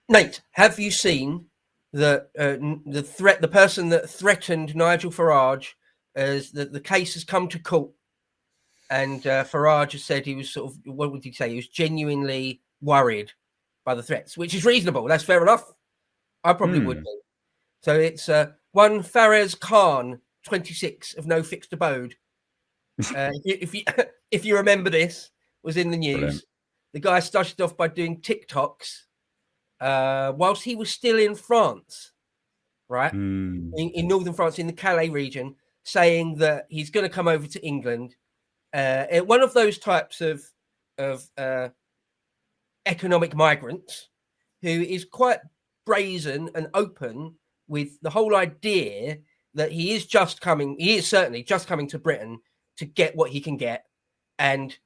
Nate, have you seen the person that threatened Nigel Farage? As the case has come to court, and Farage has said he was sort of, what would he say? He was genuinely worried by the threats, which is reasonable. That's fair enough. I probably would be. So it's one Faraz Khan, 26, of no fixed abode. If you remember, this was in the news. Brilliant. The guy started off by doing TikToks whilst he was still in France, right? In northern France, in the Calais region, saying that he's going to come over to England. One of those types of economic migrants who is quite brazen and open with the whole idea that he is certainly just coming to Britain to get what he can get and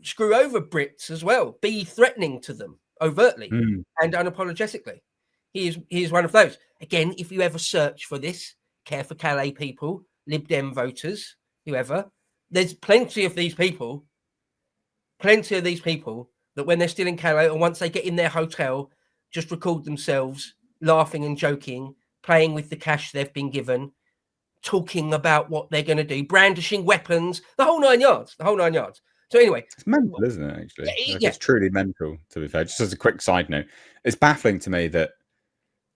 screw over Brits as well, be threatening to them overtly and unapologetically. He is one of those. Again, if you ever search for this, care for Calais people, Lib Dem voters, whoever, there's plenty of these people that when they're still in Calais or once they get in their hotel, just record themselves laughing and joking, playing with the cash they've been given, talking about what they're going to do, brandishing weapons, the whole nine yards. So anyway, it's mental, isn't it? Actually, it's truly mental. To be fair, just as a quick side note, it's baffling to me that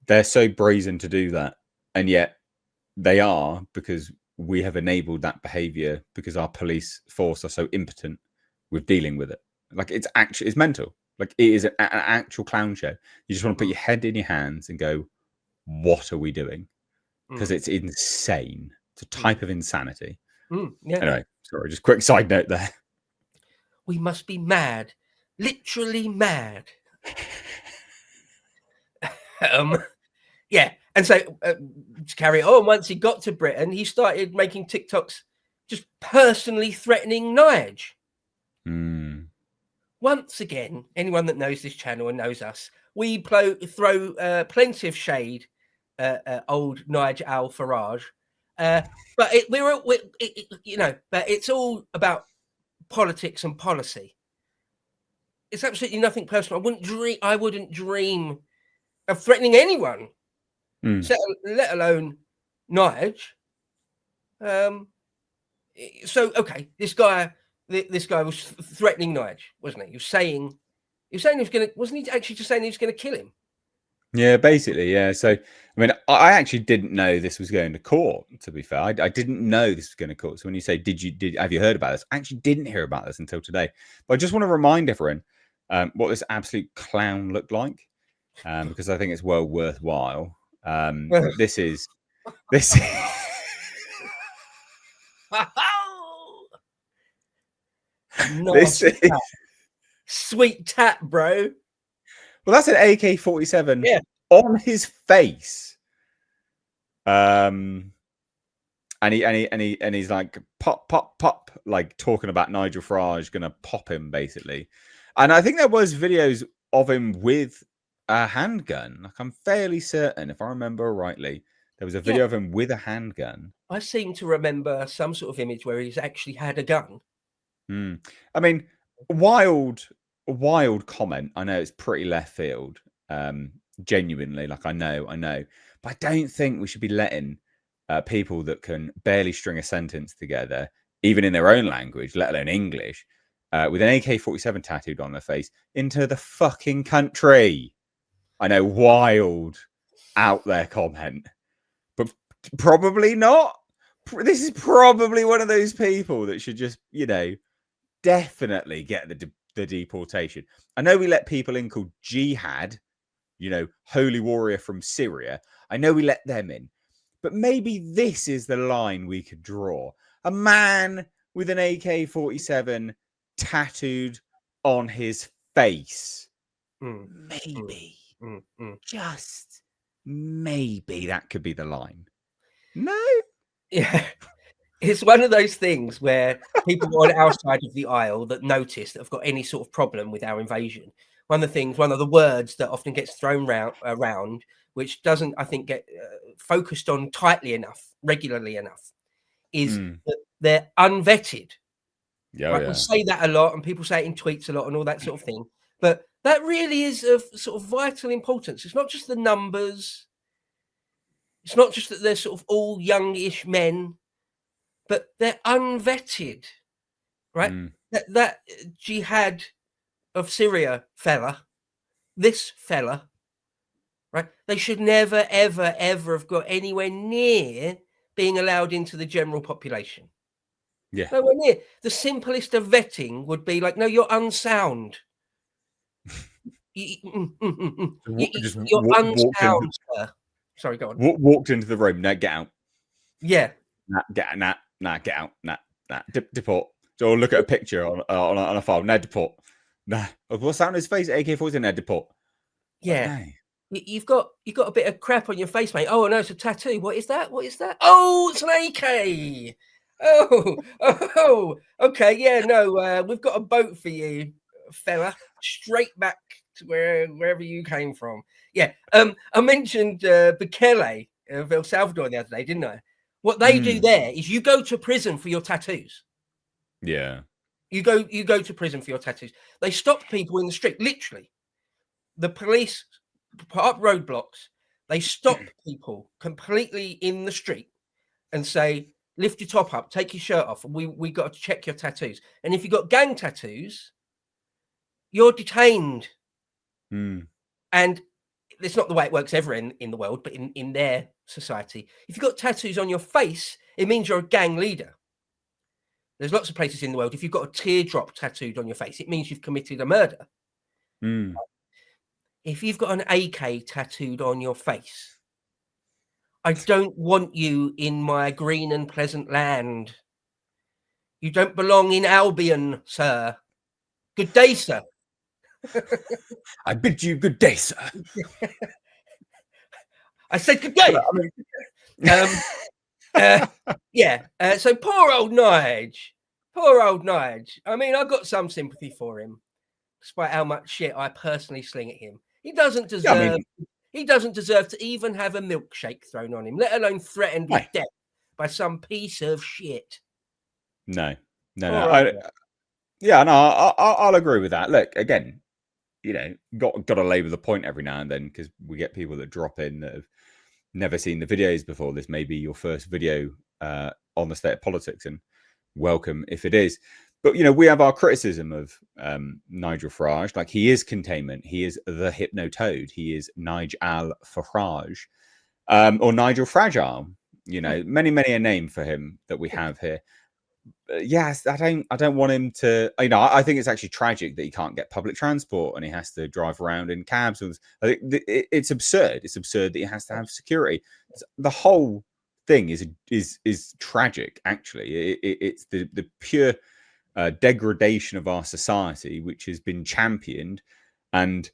they're so brazen to do that, and yet they are, because we have enabled that behaviour because our police force are so impotent with dealing with it. Like it's mental. Like it is an actual clown show. You just want to put your head in your hands and go, "What are we doing?" Because it's insane. It's a type of insanity. Anyway, sorry, just quick side note there. We must be mad, literally mad. Yeah, and so to carry on, once he got to Britain, he started making TikToks just personally threatening Nige. Once again, anyone that knows this channel and knows us, we throw plenty of shade at old Nigel Farage, but but it's all about politics and policy. It's absolutely nothing personal. I wouldn't dream of threatening anyone, let alone Nige. So okay, this guy was threatening Nige, wasn't he? He was saying he was going to. Wasn't he actually just saying he was going to kill him? Yeah, basically, yeah. So, I mean, I actually didn't know this was going to court, to be fair. I didn't know this was going to court. So when you say, have you heard about this? I actually didn't hear about this until today. But I just want to remind everyone what this absolute clown looked like, because I think it's well worthwhile. This is... Sweet tap, bro. Well, that's an AK-47 on his face. And he's like pop, like talking about Nigel Farage gonna pop him basically. And I think there was videos of him with a handgun. Like I'm fairly certain, if I remember rightly, there was a video of him with a handgun. I seem to remember some sort of image where he's actually had a gun. I mean, wild comment. I know it's pretty left field. Genuinely, like I know, but I don't think we should be letting people that can barely string a sentence together, even in their own language, let alone English, with an AK-47 tattooed on their face, into the fucking country. I know, wild, out there comment, but probably not. This is probably one of those people that should just, definitely get the deportation. I know we let people in called Jihad, holy warrior from Syria. I know we let them in, but maybe this is the line we could draw. A man with an AK-47 tattooed on his face. Maybe, just maybe that could be the line. No? Yeah. It's one of those things where people on our side of the aisle that notice that have got any sort of problem with our invasion. One of the words that often gets thrown around, which doesn't, I think, get focused on tightly enough, regularly enough, is that they're unvetted. We say that a lot, and people say it in tweets a lot and all that sort of thing. But That really is of sort of vital importance. It's not just the numbers. It's not just that they're sort of all youngish men, but they're unvetted, right? That jihad of Syria fella, this fella, right? They should never, ever, ever have got anywhere near being allowed into the general population. Yeah. Nowhere near. The simplest of vetting would be like, no, you're unsound. You're unsound, sir. Sorry, go on. Walked into the room. No, get out. Yeah. Nah, get out. Nah. Deport. So look at a picture on a file. No, deport. Nah. What's that on his face? AK-47. No, deport. Yeah. No. You've got a bit of crap on your face, mate. Oh no, it's a tattoo. What is that? Oh, it's an AK. Oh, okay. Yeah, no, we've got a boat for you, fella. Straight back to wherever you came from. Yeah. I mentioned Bukele of El Salvador the other day, didn't I? What they do there is you go to prison for your tattoos. Yeah. You go to prison for your tattoos. They stop people in the street, literally. The police put up roadblocks. They stop people completely in the street and say, lift your top up, take your shirt off. We got to check your tattoos. And if you've got gang tattoos, you're detained. And it's not the way it works ever in the world, but in their society. If you've got tattoos on your face, it means you're a gang leader. There's lots of places in the world. If you've got a teardrop tattooed on your face, it means you've committed a murder. If you've got an AK tattooed on your face, I don't want you in my green and pleasant land. You don't belong in Albion, sir. Good day, sir. I bid you good day, sir. I said good day. So poor old Nige. I mean, I've got some sympathy for him, despite how much shit I personally sling at him. He doesn't deserve. He doesn't deserve to even have a milkshake thrown on him, let alone threatened with death by some piece of shit. No. I'll agree with that. Look, again, got to labour the point every now and then because we get people that drop in that have never seen the videos before. This may be your first video on the state of politics, and welcome if it is. But, we have our criticism of Nigel Farage. Like, he is containment. He is the Hypnotoad. He is Nigel Farage or Nigel Fragile. Many a name for him that we have here. Yes, I don't want him to. I think it's actually tragic that he can't get public transport and he has to drive around in cabs. I think it's absurd. It's absurd that he has to have security. The whole thing is tragic. Actually, it's the pure degradation of our society, which has been championed and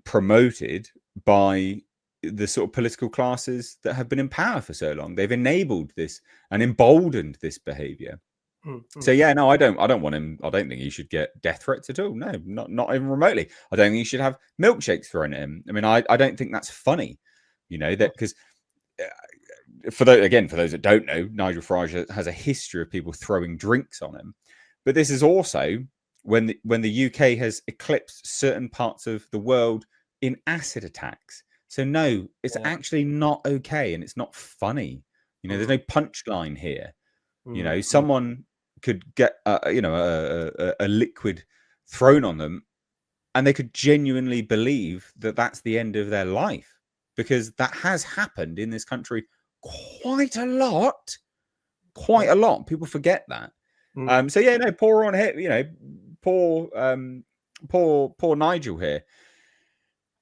promoted by the sort of political classes that have been in power for so long. They've enabled this and emboldened this behavior. So I don't want him. I don't think he should get death threats at all. No, not even remotely. I don't think he should have milkshakes thrown at him. I mean, I don't think that's funny. That because for those that don't know, Nigel Farage has a history of people throwing drinks on him. But this is also when the UK has eclipsed certain parts of the world in acid attacks. So no, it's actually not okay, and it's not funny. There's no punchline here. Someone could get a liquid thrown on them, and they could genuinely believe that that's the end of their life, because that has happened in this country quite a lot. People forget that. Poor on hit. Poor Nigel here.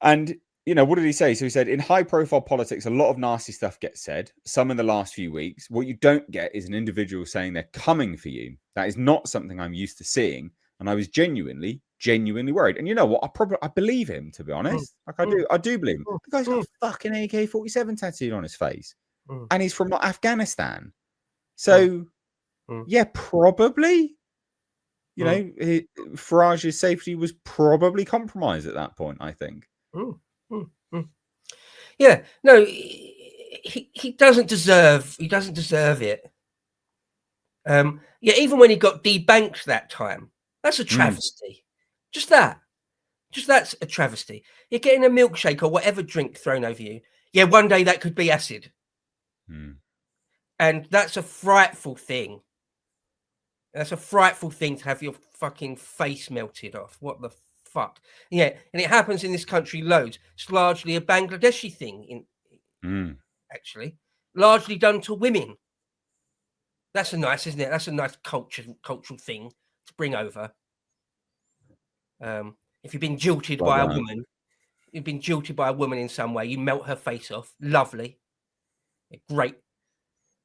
And what did he say? So he said, in high-profile politics, a lot of nasty stuff gets said, some in the last few weeks. What you don't get is an individual saying they're coming for you. That is not something I'm used to seeing. And I was genuinely worried. And you know what? I believe him, to be honest. I do believe him. The guy's got a fucking AK-47 tattooed on his face. And he's from Afghanistan. So, yeah, probably. Farage's safety was probably compromised at that point, I think. Yeah, no, he doesn't deserve it. Even when he got debanked that time, that's a travesty. Just that. Just that's a travesty. You're getting a milkshake or whatever drink thrown over you. Yeah, one day that could be acid. And that's a frightful thing. That's a frightful thing to have your fucking face melted off. What the fuck? Yeah, and it happens in this country loads. It's largely a Bangladeshi thing, actually, largely done to women. That's a nice, isn't it? That's a nice cultural thing to bring over. If you've been jilted by a woman, you've been jilted by a woman in some way, you melt her face off. Lovely, great.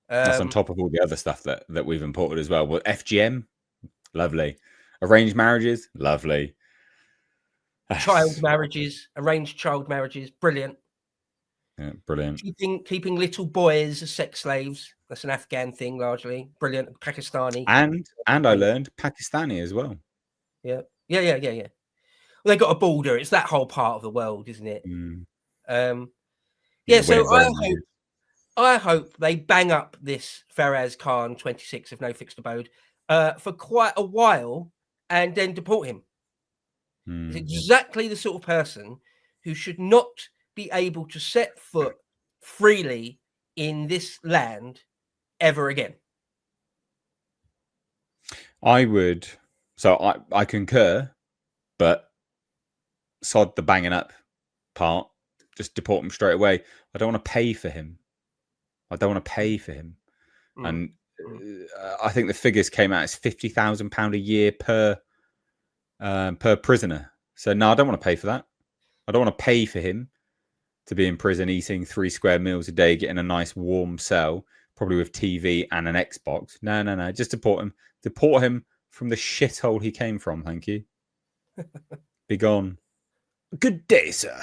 That's on top of all the other stuff that we've imported as well. Well, FGM, lovely. Arranged marriages, lovely. Child marriages, arranged child marriages, brilliant. Yeah, brilliant. Keeping little boys as sex slaves. That's an Afghan thing, largely. Brilliant. Pakistani. And I learned Pakistani as well. Yeah. Well, they got a border. It's that whole part of the world, isn't it? Yeah. So I hope they bang up this Faraz Khan, 26 of no fixed abode, for quite a while, and then deport him. He's exactly the sort of person who should not be able to set foot freely in this land ever again. I would. So I concur, but sod the banging up part. Just deport him straight away. I don't want to pay for him. And I think the figures came out as £50,000 a year per prisoner. So no, I don't want to pay for that. I don't want to pay for him to be in prison eating 3 square meals a day, getting a nice warm cell, probably with TV and an Xbox. No. Just deport him. Deport him from the shithole he came from. Thank you. Be gone. Good day, sir.